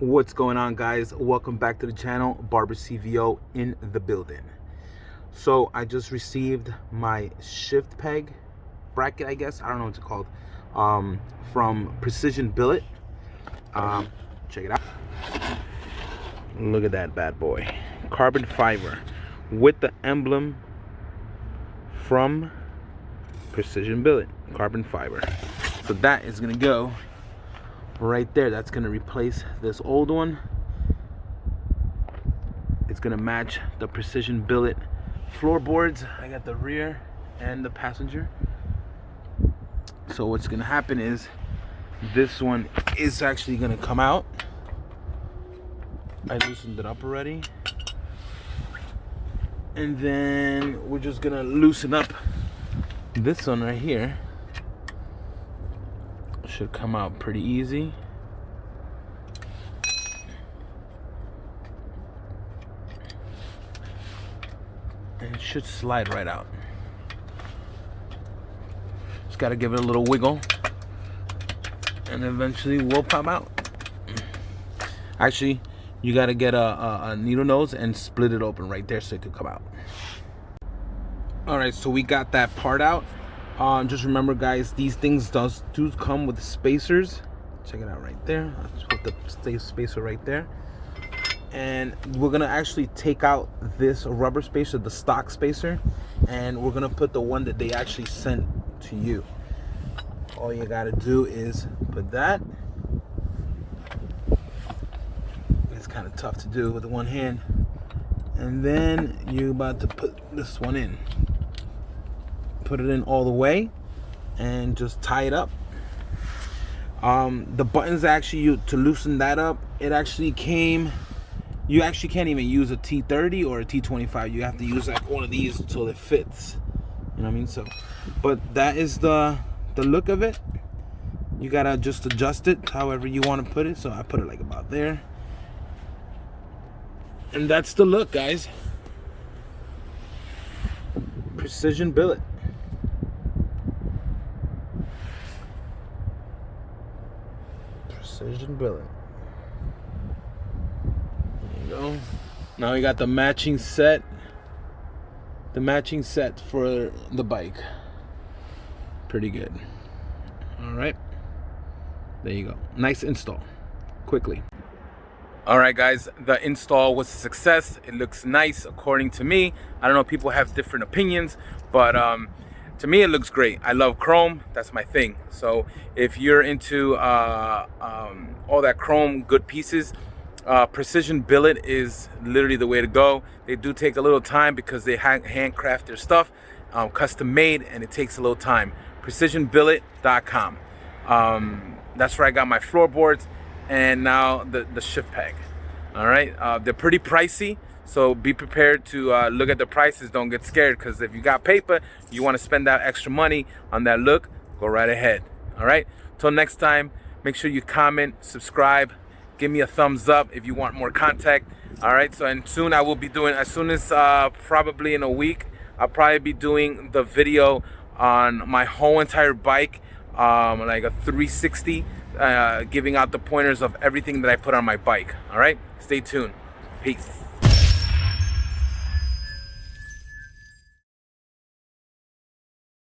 What's going on, guys? Welcome back to the channel. Barber CVO in the building. So I just received my shift peg bracket, I guess, I don't know what it's called, from Precision Billet. Check it out. Look at that bad boy, carbon fiber with the emblem from Precision Billet, carbon fiber. So that is gonna go right there. That's gonna replace this old one. It's gonna match the Precision Billet floorboards. I got the rear and the passenger. So what's gonna happen is this one is actually gonna come out. I loosened it up already, and then we're just gonna loosen up this one right here. Should come out pretty easy. And it should slide right out. Just gotta give it a little wiggle, and eventually we'll pop out. Actually, you gotta get a needle nose and split it open right there so it could come out. Alright, so we got that part out. Just remember, guys, these things do come with spacers. Check it out right there. Let's put the spacer right there. And we're gonna actually take out this rubber spacer, the stock spacer, and we're gonna put the one that they actually sent to you. All you gotta do is put that. It's kind of tough to do with one hand. And then you're about to put this one in. Put it in all the way and just tie it up. The buttons actually, to loosen that up, it actually came, you actually can't even use a T30 or a T25. You have to use like one of these until it fits, you know what I mean? So, but that is the look of it. You gotta just adjust it however you want to put it. So I put it like about there, and that's the look, guys. Precision Billet. Precision Billet. There you go. Now we got the matching set. The matching set for the bike. Pretty good. All right. There you go. Nice install. Quickly. All right, guys. The install was a success. It looks nice according to me. I don't know. People have different opinions, but to me, it looks great. I love chrome. That's my thing. So if you're into all that chrome, good pieces, Precision Billet is literally the way to go. They do take a little time because they handcraft their stuff, custom made, and it takes a little time. PrecisionBillet.com. That's where I got my floorboards and now the shift peg. All right, they're pretty pricey. So be prepared to look at the prices. Don't get scared, because if you got paper, you want to spend that extra money on that look, go right ahead. All right. Till next time, make sure you comment, subscribe, give me a thumbs up if you want more contact. All right. So, and soon I will be doing, as soon as probably in a week, I'll probably be doing the video on my whole entire bike, like a 360, giving out the pointers of everything that I put on my bike. All right. Stay tuned. Peace.